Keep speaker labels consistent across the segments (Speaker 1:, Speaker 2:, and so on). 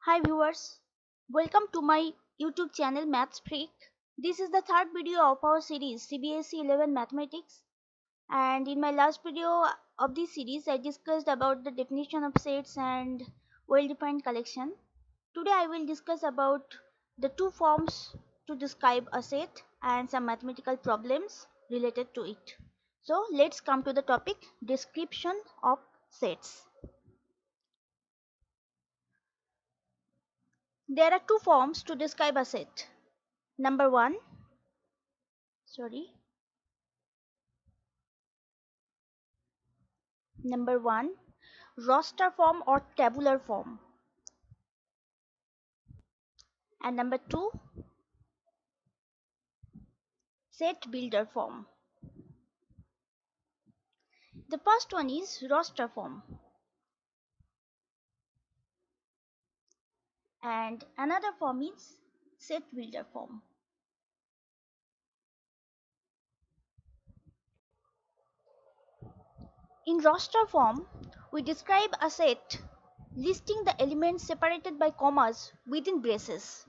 Speaker 1: Hi viewers, welcome to my YouTube channel Maths Freak. This is the third video of our series CBSE XI Mathematics, and in my last video of this series I discussed about the definition of sets and well-defined collection. Today I will discuss about the two forms to describe a set and some mathematical problems related to it. So let's come to the topic description of sets. There are two forms to describe a set. Number one, sorry, number one, roster form or tabular form. And number two, set builder form. The first one is roster form. And another form is set builder form. In roster form, we describe a set listing the elements separated by commas within braces.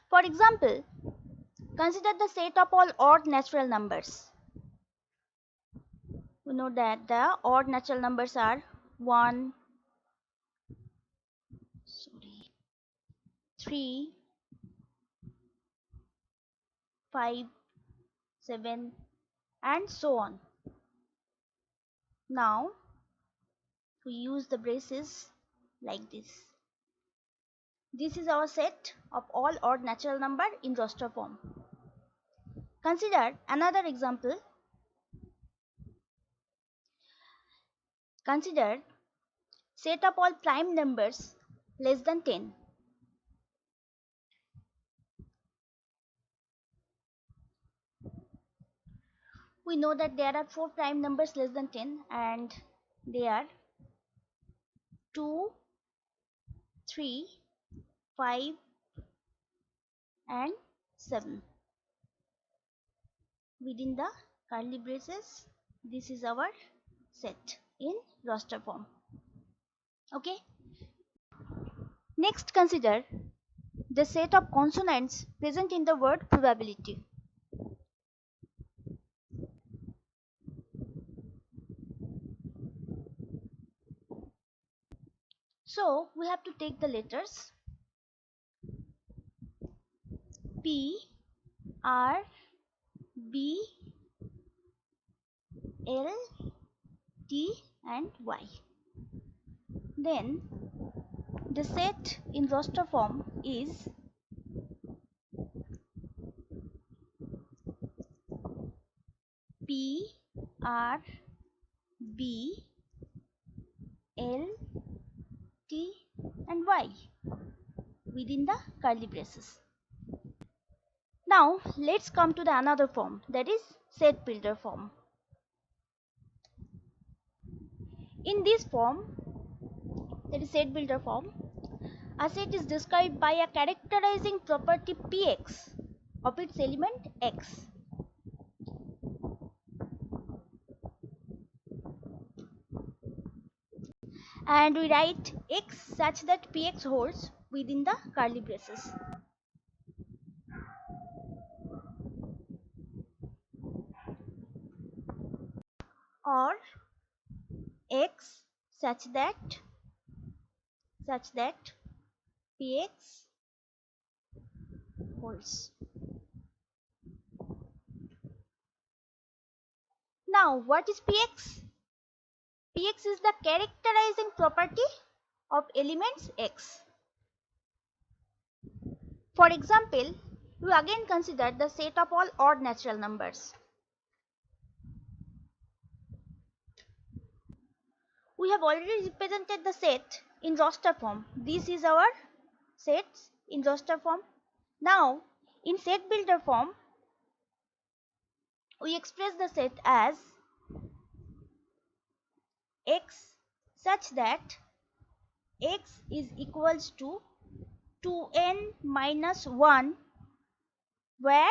Speaker 1: For example, consider the set of all odd natural numbers. We know that the odd natural numbers are 1, 3, 5, 7, and so on. Now we use the braces like this. This is our set of all odd natural number in roster form. Consider another example. Consider set of all prime numbers less than 10. We know that there are 4 prime numbers less than 10 and they are 2, 3, 5 and 7. Within the curly braces, this is our set in roster form. Okay. Next, consider the set of consonants present in the word probability. So we have to take the letters P, R, B, L, T and Y. Then the set in roster form is P, R, B, L, T and Y within the curly braces. Now let's come to the another form, that is set builder form. In this form, that is set builder form, a set is described by a characterizing property Px of its element x. And we write x such that Px holds within the curly braces. Or x such that Px holds. Now what is Px? Px is the characterizing property of elements x. For example, we again consider the set of all odd natural numbers. We have already represented the set in roster form. This is our sets in roster form. Now in set builder form, we express the set as x such that x is equals to 2n minus 1, where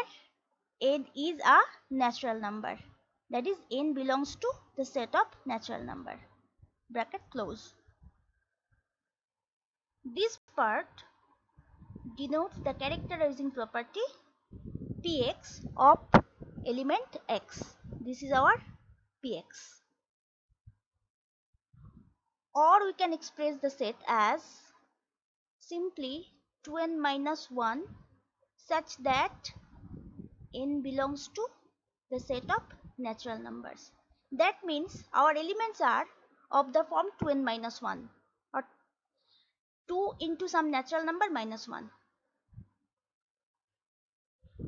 Speaker 1: n is a natural number. That is, n belongs to the set of natural number. bracket close. This part denotes the characterizing property Px of element x. This is our Px. Or we can express the set as simply 2n minus 1 such that n belongs to the set of natural numbers. That means our elements are of the form 2n minus 1 or 2 into some natural number minus 1.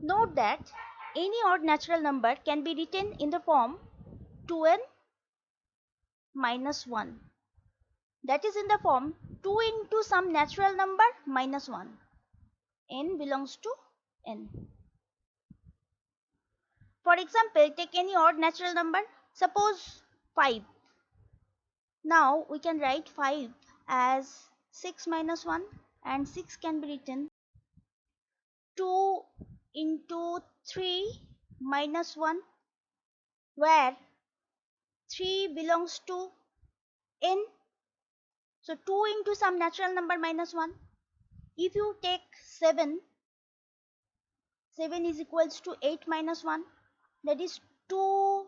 Speaker 1: Note that any odd natural number can be written in the form 2n minus 1. That is in the form 2 into some natural number minus 1. N belongs to n. For example, take any odd natural number, suppose 5. Now we can write 5 as 6 minus 1, and 6 can be written 2 into 3 minus 1, where 3 belongs to n. So 2 into some natural number minus 1. If you take 7, 7 is equals to 8 minus 1, that is 2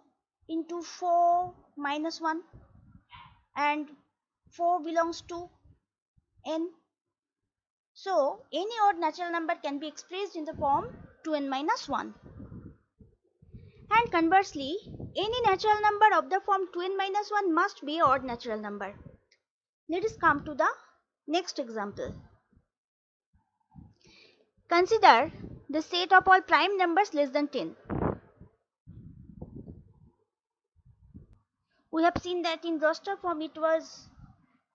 Speaker 1: into 4 minus 1, and 4 belongs to n. So any odd natural number can be expressed in the form 2n minus 1. And conversely, any natural number of the form 2n minus 1 must be odd natural number. Let us come to the next example. Consider the set of all prime numbers less than 10. We have seen that in roster form it was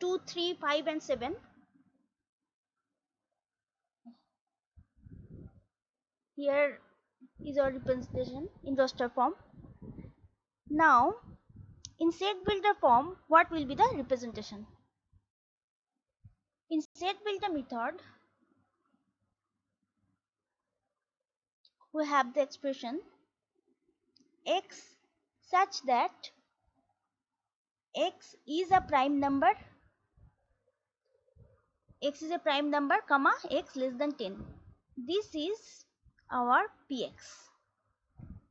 Speaker 1: 2, 3, 5 and 7. Here is our representation in roster form. Now in set builder form, what will be the representation? In set builder method, we have the expression x such that x is a prime number, comma x less than 10. This is our Px,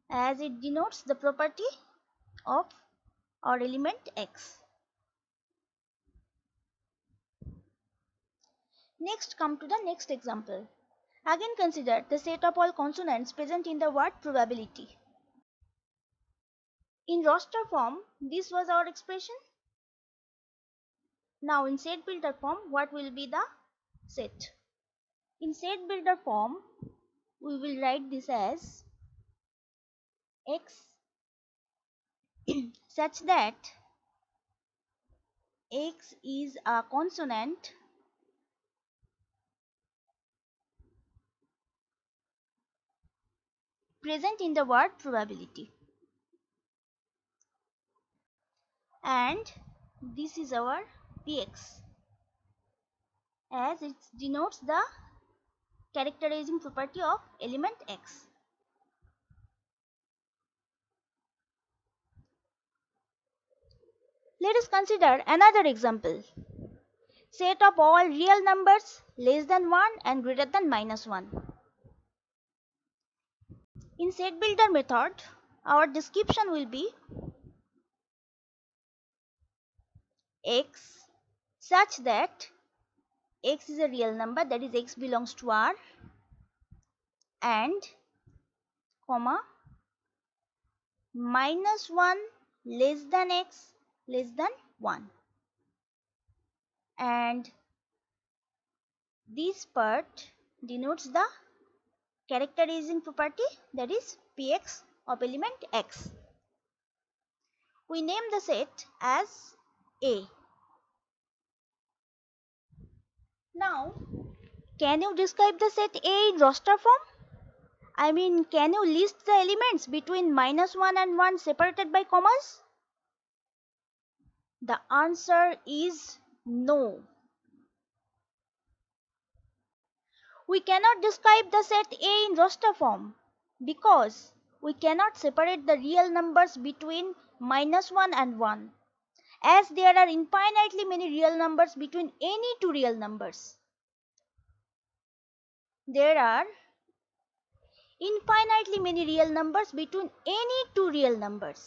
Speaker 1: as it denotes the property of our element x. Next, come to the next example. Again consider the set of all consonants present in the word probability. In roster form, this was our expression. Now in set builder form, what will be the set? In set builder form, we will write this as x such that x is a consonant present in the word probability, and this is our Px, as it denotes the characterizing property of element x. Let us consider another example. Set of all real numbers less than 1 and greater than minus 1. In set builder method, our description will be x such that x is a real number, that is x belongs to R, and comma minus 1 less than x less than 1, and this part denotes the characterizing property, that is Px of element x. We name the set as A. Now, can you describe the set A in roster form? I mean, can you list the elements between minus 1 and 1 separated by commas? The answer is no. We cannot describe the set A in roster form because we cannot separate the real numbers between minus 1 and 1. as there are infinitely many real numbers between any two real numbers. There are infinitely many real numbers between any two real numbers.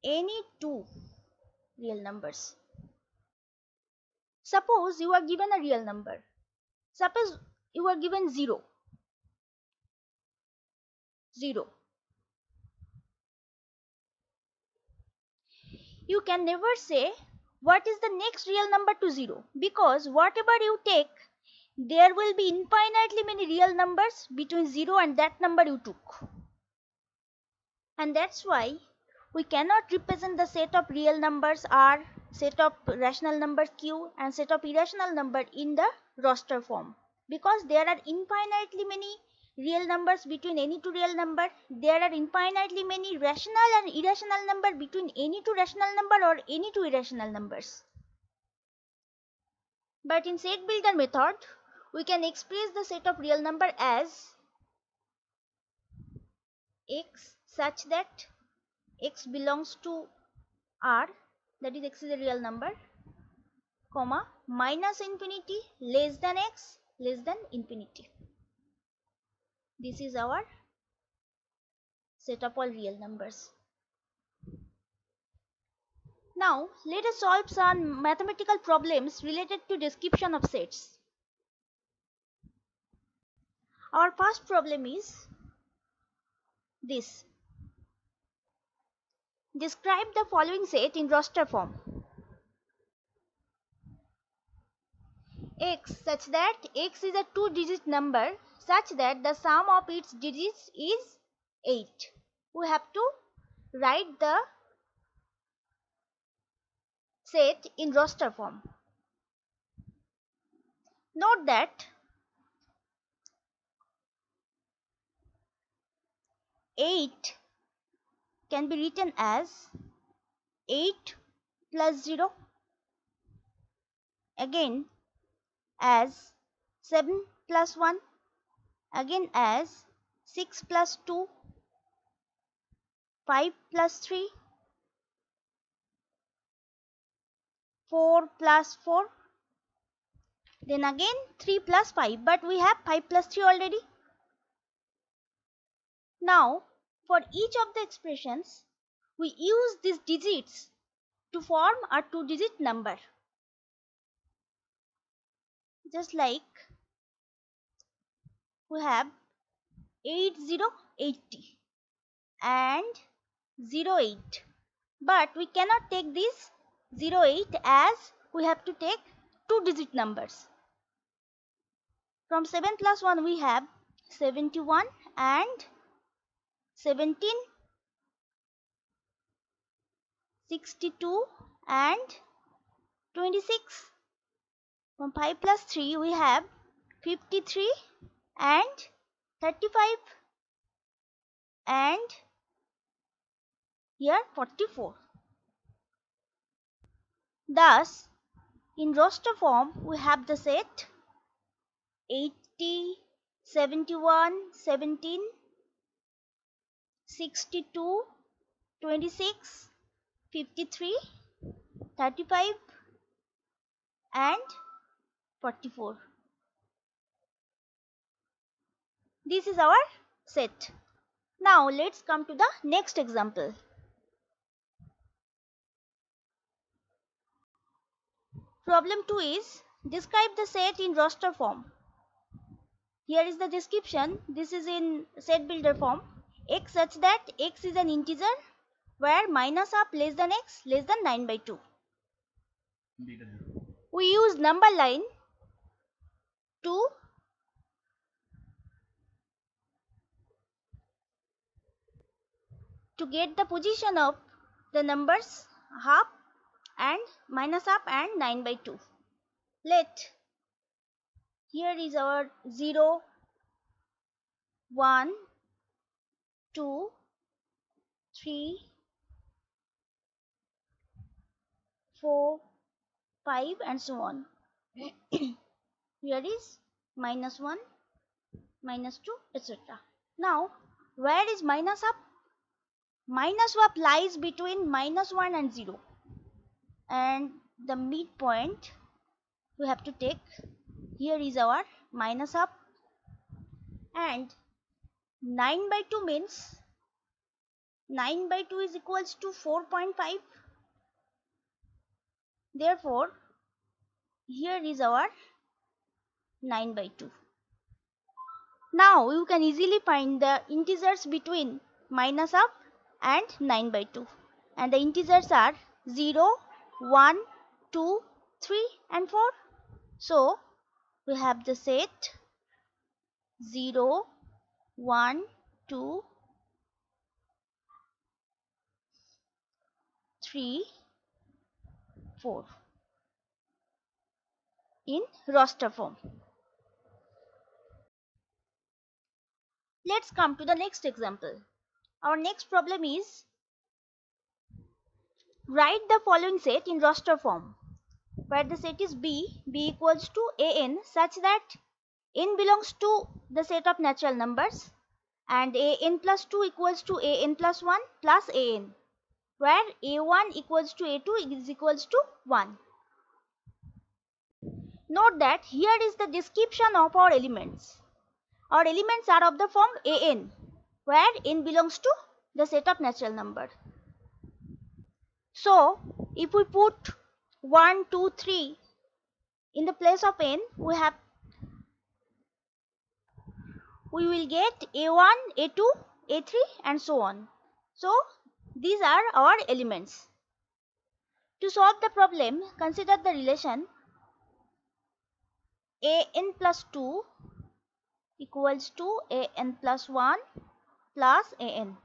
Speaker 1: Any two real numbers. Suppose you are given a real number. Suppose you are given 0. 0. You can never say what is the next real number to 0, because whatever you take, there will be infinitely many real numbers between 0 and that number you took. And that's why we cannot represent the set of real numbers R, set of rational numbers Q, and set of irrational number in the roster form, because there are infinitely many real numbers between any two real number. There are infinitely many rational and irrational number between any two rational number or any two irrational numbers. But in set builder method, we can express the set of real number as x such that x belongs to R, that is x is a real number, comma, minus infinity less than x less than infinity. This is our set of all real numbers. Now let us solve some mathematical problems related to description of sets. Our first problem is this. Describe the following set in roster form. X such that x is a two-digit number such that the sum of its digits is 8. We have to write the set in roster form. Note that 8 can be written as 8 plus 0, again as 7 plus 1, again as 6 plus 2, 5 plus 3, 4 plus 4, then again 3 plus 5, but we have 5 plus 3 already. Now for each of the expressions, we use these digits to form a two-digit number. Just like we have 8080 and 08, but we cannot take this 08 as we have to take two-digit numbers. From 7 plus 1 we have 71 and 17, 62 and 26. From 5 plus 3 we have 53 and 35 and here 44. Thus in roster form we have the set 80, 71, 17, 62, 26, 53, 35 and 44. This is our set. Now let's come to the next example. Problem 2 is describe the set in roster form. Here is the description. This is in set builder form. X such that x is an integer where minus up less than x less than 9 by 2. We use number line to get the position of the numbers half and minus up and 9 by 2. Here is our 0, 1, 2, 3, 4, 5 and so on. Here is minus 1, minus 2, etc. Now where is minus up? minus swap lies between -1 and 0, and the midpoint we have to take. Here is our minus up, and 9 by 2 means 9 by 2 is equals to 4.5. Therefore, here is our 9 by 2. Now you can easily find the integers between minus up and 9 by 2. And the integers are 0, 1, 2, 3 and 4. So we have the set 0, 1, 2, 3, 4 in roster form. Let's come to the next example. Our next problem is, write the following set in roster form, where the set is B equals to AN such that n belongs to the set of natural numbers and AN plus 2 equals to AN plus 1 plus AN, where A1 equals to A2 is equals to 1. Note that here is the description of our elements. Our elements are of the form AN, where n belongs to the set of natural number. So, if we put 1, 2, 3 in the place of n, we will get A1, A2, A3 and so on. So, these are our elements. To solve the problem, consider the relation AN plus 2 equals to AN plus 1 plus AN.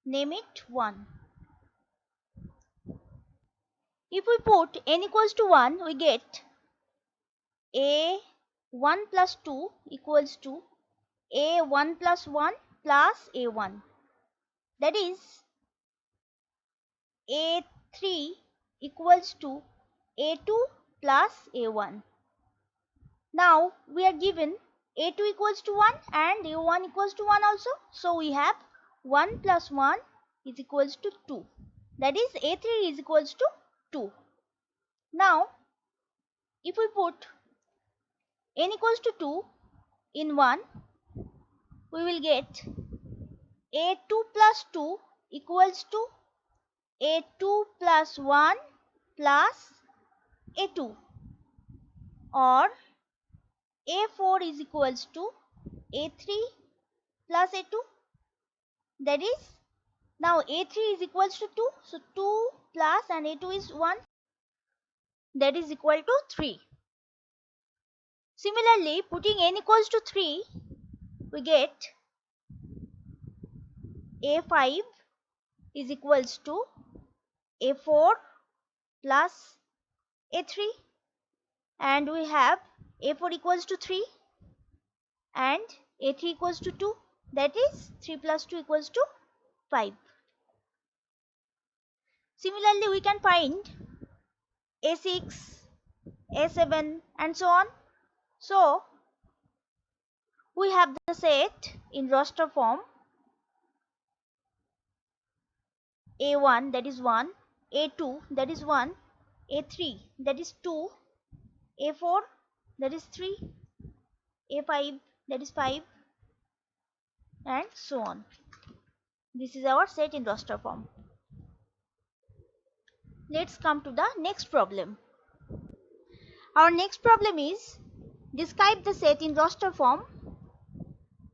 Speaker 1: Name it 1. If we put n equals to 1, we get A1 plus 2 equals to A1 plus 1 plus A1. That is A3 equals to A2 plus A1. Now we are given A2 equals to 1 and A1 equals to 1 also. So we have 1 plus 1 is equals to 2. That is A3 is equals to 2. Now if we put n equals to 2 in 1, we will get A2 plus 2 equals to A2 plus 1 plus A2, or A4 is equals to A3 plus A2. That is, now A3 is equals to 2, so 2 plus and A2 is 1, that is equal to 3. Similarly, putting n equals to 3, we get A5 is equals to A4 plus A3, and we have A4 equals to 3 and A3 equals to 2, that is 3 plus 2 equals to 5. Similarly, we can find A6, A7 and so on. So, we have the set in roster form A1 that is 1, A2 that is 1, A3 that is 2, A4 that is 3, A5 that is 5 and so on. This is our set in roster form. Let's come to the next problem. Our next problem is, describe the set in roster form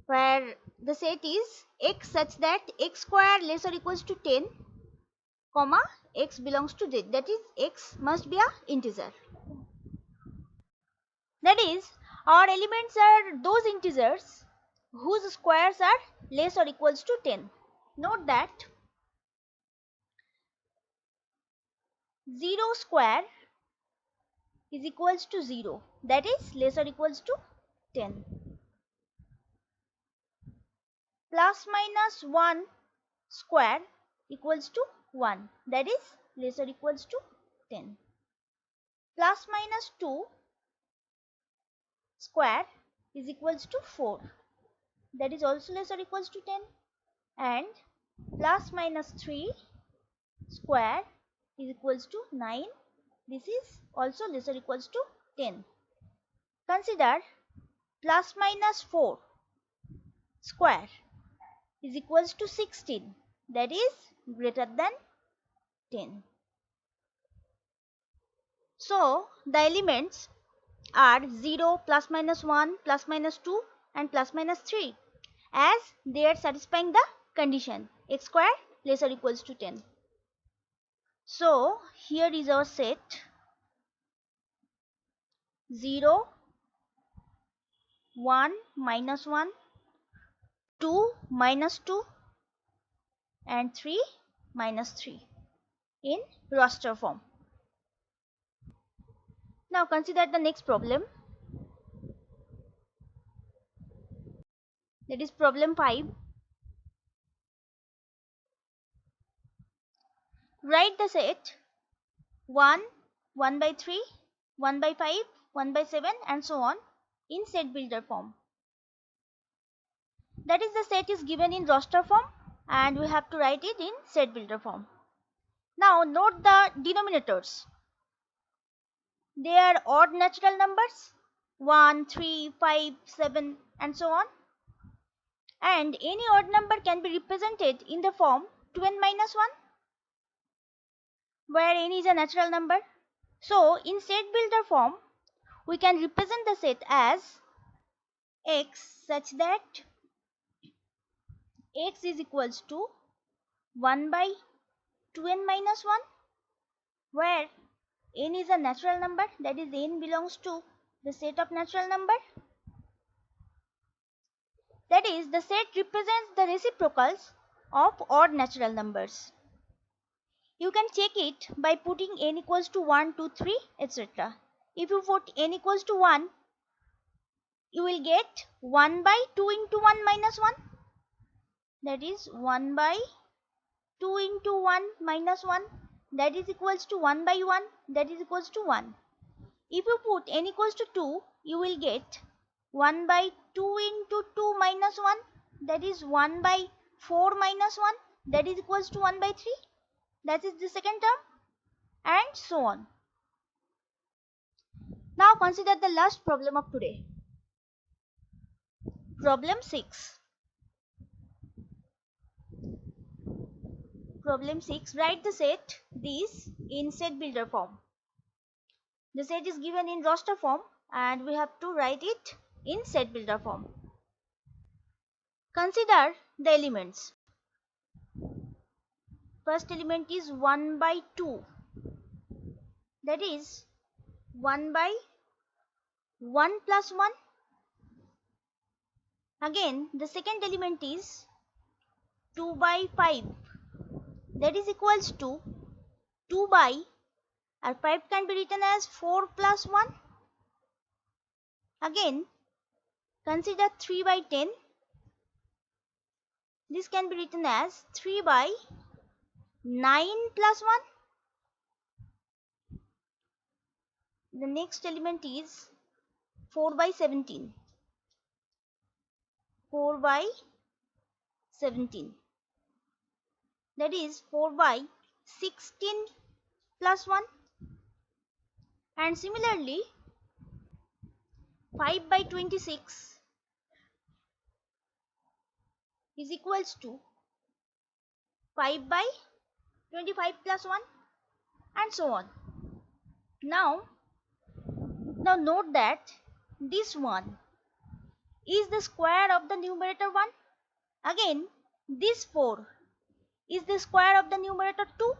Speaker 1: where the set is x such that x square less or equals to 10, comma x belongs to z, that is x must be an integer. That is, our elements are those integers whose squares are less or equals to 10. Note that 0 square is equals to 0, that is less or equals to 10. Plus minus 1 square equals to 1, that is less or equals to 10. Plus minus 2 square is equals to 4, that is also less or equals to 10. and plus minus 3 square is equals to 9. This is also lesser equals to 10. Consider plus minus 4 square is equals to 16, that is greater than 10. So the elements are 0, plus minus 1, plus minus 2 and plus minus 3, as they are satisfying the condition x square lesser equals to 10. So here is our set 0, 1, minus 1, 2, minus 2 and 3, minus 3 in roster form. Now consider the next problem, that is problem 5. Write the set 1, 1 by 3, 1 by 5, 1 by 7 and so on in set builder form. That is, the set is given in roster form and we have to write it in set builder form. Now note the denominators. They are odd natural numbers 1, 3, 5, 7 and so on, and any odd number can be represented in the form 2n minus 1, where n is a natural number. So in set builder form we can represent the set as x such that x is equals to 1 by 2n minus 1, where n is a natural number, that is n belongs to the set of natural number. That is, the set represents the reciprocals of odd natural numbers. You can check it by putting n equals to 1, 2, 3, etc. If you put n equals to 1, you will get 1 by 2 into 1 minus 1. That is 1 by 2 into 1 minus 1. That is equals to 1 by 1. That is equals to 1. If you put n equals to 2, you will get 1 by 2 into 2 minus 1. That is 1 by 4 minus 1. That is equals to 1 by 3. That is the second term, and so on. Now consider the last problem of today. Problem 6. Problem 6. Write the set this in set builder form. The set is given in roster form and we have to write it in set builder form. Consider the elements. First element is 1 by 2. That is 1 by 1 plus 1. Again, the second element is 2 by 5. That is equals to 2 by, or 5 can be written as 4 plus 1. Again, consider 3 by 10. This can be written as 3 by 9 plus 1. The next element is 4 by 17. 4 by 17. That is 4 by 16 plus 1. And similarly, 5 by 26 is equals to 5 by 25 plus 1 and so on. Now note that this one is the square of the numerator 1. Again, this 4 is the square of the numerator 2.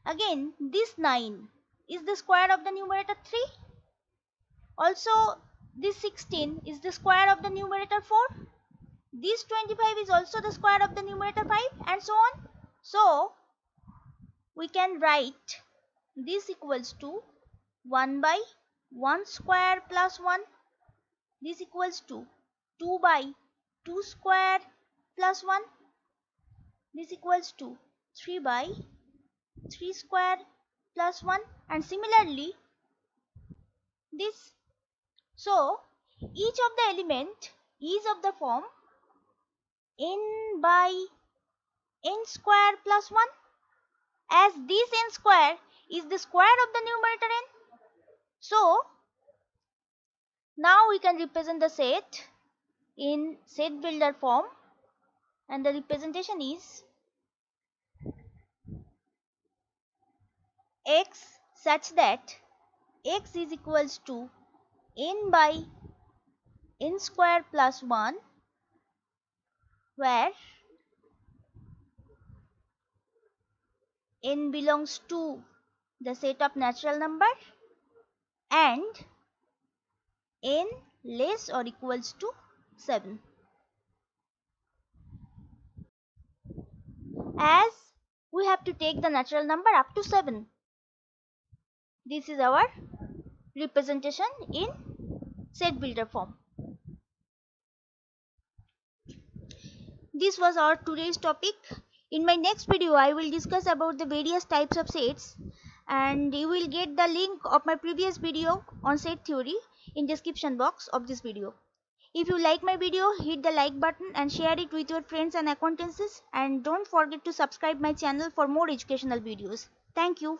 Speaker 1: Again, this 9 is the square of the numerator 3. Also, this 16 is the square of the numerator 4. This 25 is also the square of the numerator 5 and so on. So, we can write this equals to 1 by 1 square plus 1. This equals to 2 by 2 square plus 1. This equals to 3 by 3 square plus 1, and similarly this. So each of the element is of the form n by n square plus 1, as this n square is the square of the numerator n. So now we can represent the set in set builder form, and the representation is x such that x is equals to n by n square plus 1, where n belongs to the set of natural number and n less or equals to 7. As we have to take the natural number up to 7. This is our representation in set builder form. This was our today's topic. In my next video I will discuss about the various types of sets, and you will get the link of my previous video on set theory in description box of this video. If you like my video, hit the like button and share it with your friends and acquaintances, and don't forget to subscribe my channel for more educational videos. Thank you.